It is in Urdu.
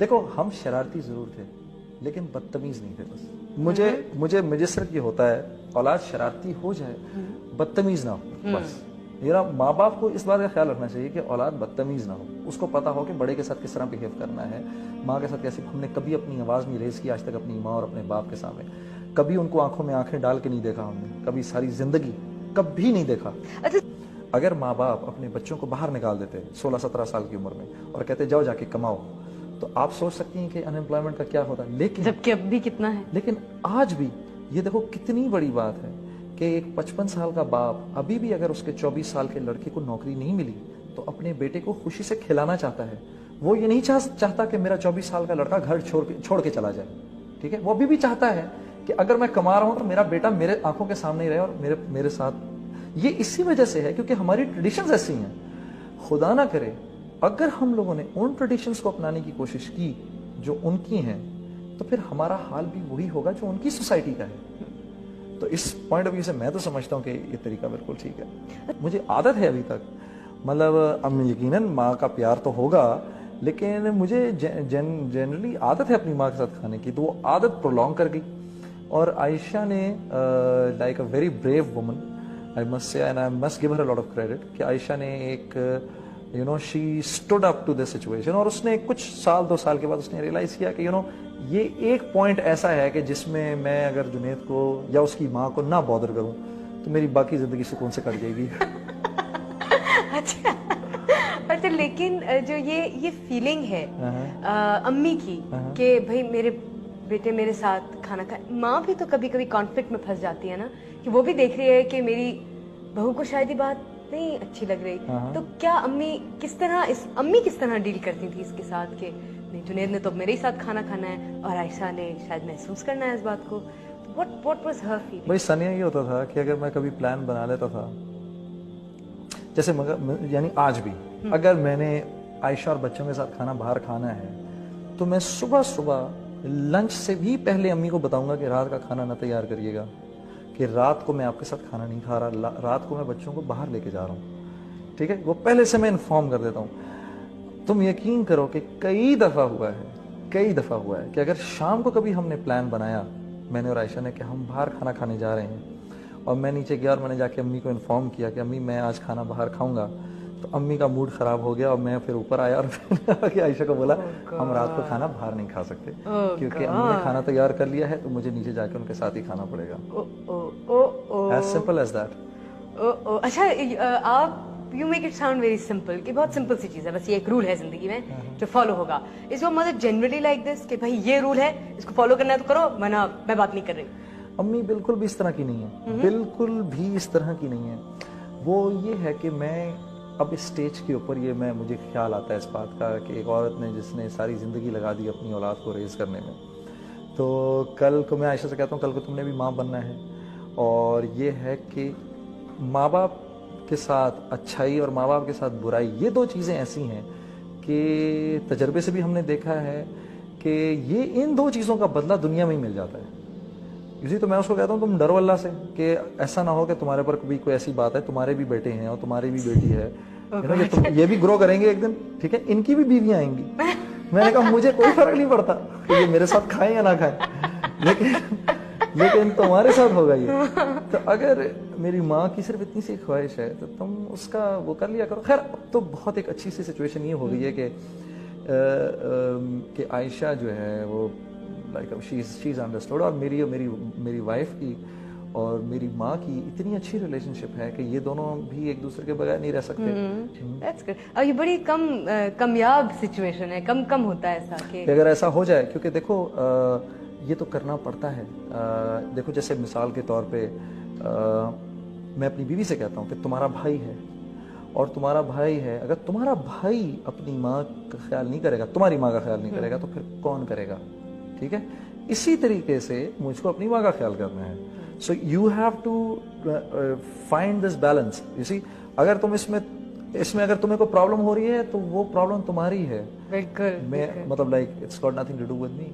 دیکھو ہم شرارتی ضرور تھے لیکن بدتمیز نہیں تھے. بس مجھے صرف یہ ہوتا ہے اولاد شرارتی ہو جائے بدتمیز نہ ہو. بس میرا ماں باپ کو اس بات کا خیال رکھنا چاہیے کہ اولاد بدتمیز نہ ہو, اس کو پتا ہو کہ بڑے کے ساتھ کس طرح بہیو کرنا ہے, ماں کے ساتھ کیسے. ہم نے کبھی اپنی آواز نہیں ریز کی آج تک اپنی ماں اور اپنے باپ کے سامنے, کبھی ان کو آنکھوں میں آنکھیں ڈال کے نہیں دیکھا ہم نے, کبھی ساری زندگی کبھی نہیں دیکھا. اگر ماں باپ اپنے بچوں کو باہر نکال دیتے 16-17 سال کی عمر میں اور کہتے جاؤ جا کے کماؤ, تو آپ سوچ سکتی ہیں کہ ان امپلائمنٹ کا کیا ہوتا ہے. لیکن جبکہ اب بھی کتنا ہے, لیکن آج بھی یہ دیکھو کتنی بڑی بات ہے کہ ایک 55 سال کا باپ ابھی بھی اگر اس کے 24 سال کے لڑکے کو نوکری نہیں ملی تو اپنے بیٹے کو خوشی سے کھلانا چاہتا ہے. وہ یہ نہیں چاہتا کہ میرا 24 سال کا لڑکا گھر چھوڑ کے چلا جائے. ٹھیک ہے, وہ ابھی بھی چاہتا ہے کہ اگر میں کما رہا ہوں تو میرا بیٹا میرے آنکھوں کے سامنے ہی رہے اور میرے ساتھ. یہ اسی وجہ سے ہے کیونکہ ہماری ٹریڈیشنز ایسی ہیں. خدا نہ کرے اگر ہم لوگوں نے ان ٹریڈیشنز کو اپنانے کی کوشش کی جو ان کی ہیں تو پھر ہمارا حال بھی وہی ہوگا جو ان کی سوسائٹی کا ہے. تو اس پوائنٹ آف ویو سے میں تو سمجھتا ہوں کہ یہ طریقہ بالکل ٹھیک ہے. مجھے عادت ہے ابھی تک, مطلب یقیناً ماں کا پیار تو ہوگا لیکن مجھے جنرلی عادت ہے اپنی ماں کے ساتھ کھانے کی, تو وہ عادت پرولونگ کر گئی. اور عائشہ نے like a very brave woman I must say, and I must give her a lot of credit, کہ عائشہ نے ایک she stood up to this situation, اور اس نے کچھ سال 2 سال کے بعد اس نے ریئلائز کیا کہ یہ ایک پوائنٹ ایسا ہے کہ جس میں میں اگر جنید کو یا اس کی ماں کو نہ بادر کروں تو میری باقی زندگی سکون سے کٹ جائے گی. اچھا لیکن جو یہ فیلنگ ہے امی کی کہ بھائی میرے بیٹے میرے ساتھ کھانا کھائے, ماں بھی تو کبھی کبھی کانفلکٹ میں پھنس جاتی ہے نا, کہ وہ بھی دیکھ رہی ہے کہ میری بہو کو شاید یہ بات نہیں اچھی لگ رہی. تو کیا امی کس طرح ڈیل کرتی تھی اس کے ساتھ کہ نہیں جنید نے تو میرے ہی ساتھ کھانا کھانا ہے اور عائشہ نے شاید محسوس کرنا ہے اس بات کو. What was her feeling? بھائی سنیا یہ ہوتا تھا کہ اگر میں کبھی پلان بنا لیتا تھا, جیسے یعنی آج بھی اگر میں نے عائشہ اور بچوں کے ساتھ کھانا باہر کھانا ہے تو میں صبح لنچ سے بھی پہلے امی کو بتاؤں گا کہ رات کا کھانا نہ تیار کریے گا, کہ رات کو میں آپ کے ساتھ کھانا نہیں کھا رہا, رات کو میں بچوں کو باہر لے کے جا رہا ہوں. ٹھیک ہے, وہ پہلے سے میں انفارم کر دیتا ہوں. تم یقین کرو کہ کئی دفعہ ہوا ہے کہ اگر شام کو کبھی ہم نے پلان بنایا میں نے اور عائشہ نے کہ ہم باہر کھانا کھانے جا رہے ہیں, اور میں نیچے گیا اور میں نے جا کے امی کو انفارم کیا کہ امی میں آج کھانا باہر کھاؤں گا, تو امی کا موڈ خراب ہو گیا اور میں پھر اوپر آیا اور عائشہ کو بولا ہم رات کو کھانا باہر نہیں کھا سکتے کیونکہ امی نے کھانا تیار کر لیا ہے تو مجھے نیچے جا کے ان کے ساتھ ہی کھانا پڑے گا. As simple as that. اچھا آپ you make it sound very simple, کہ بہت سمپل سی چیز ہے, بس یہ ایک رول ہے زندگی میں جو فالو ہوگا. Is your mother generally like this کہ بھائی یہ رول ہے اس کو فالو کرنا ہے تو کرو ورنہ میں بات نہیں کر رہی؟ امی بالکل بھی اس طرح کی نہیں ہے, بالکل بھی اس طرح کی نہیں ہے. وہ یہ ہے کہ میں اب اس سٹیج کے اوپر یہ مجھے خیال آتا ہے اس بات کا کہ ایک عورت نے جس نے ساری زندگی لگا دی اپنی اولاد کو ریز کرنے میں, تو کل کو میں عائشہ سے کہتا ہوں کل کو تم نے بھی ماں بننا ہے, اور یہ ہے کہ ماں باپ کے ساتھ اچھائی اور ماں باپ کے ساتھ برائی یہ 2 چیزیں ایسی ہیں کہ تجربے سے بھی ہم نے دیکھا ہے کہ یہ ان 2 چیزوں کا بدلہ دنیا میں ہی مل جاتا ہے. اسی تو میں اس کو کہتا ہوں تم ڈرو اللہ سے کہ ایسا نہ ہو کہ تمہارے پر بھی کوئی ایسی بات ہے, تمہارے بھی بیٹے ہیں اور تمہاری بھی بیٹی ہے, یہ بھی گرو کریں گے ایک دن, ٹھیک ہے, ان کی بھی بیویاں آئیں گی. میں نے کہا مجھے کوئی فرق نہیں پڑتا کہ یہ میرے ساتھ کھائیں یا نہ کھائیں, لیکن تمہارے ساتھ ہوگا یہ. تو اگر میری ماں کی صرف اتنی سی خواہش ہے تو تم اس کا وہ کر لیا کرو. خیر اب تو بہت ایک اچھی سی سچویشن یہ ہو گئی ہے کہ عائشہ جو ہے وہ لائک شی از انڈرسٹوڈ, اور میری وائف کی اور میری ماں کی اتنی اچھی ریلیشن شپ ہے کہ یہ دونوں بھی ایک دوسرے کے بغیر نہیں رہ سکتے. That's good. اور یہ بڑی کمیاب سچویشن ہے, کم ہوتا ہے ایسا کہ اگر ایسا ہو جائے, کیونکہ دیکھو یہ تو کرنا پڑتا ہے. دیکھو جیسے مثال کے طور پہ میں اپنی بیوی سے کہتا ہوں کہ تمہارا بھائی ہے اور تمہارا بھائی ہے, اگر تمہارا بھائی اپنی ماں کا خیال نہیں کرے گا, تمہاری ماں کا خیال نہیں کرے گا, تو پھر کون کرے گا؟ ٹھیک ہے, اسی طریقے سے مجھ کو اپنی ماں کا خیال کرنا ہے. So you have to find this balance. You see, اگر تم اس میں اگر تمہیں کوئی پرابلم ہو رہی ہے تو وہ پرابلم تمہاری ہے, بالکل مطلب like it's got nothing to do with me.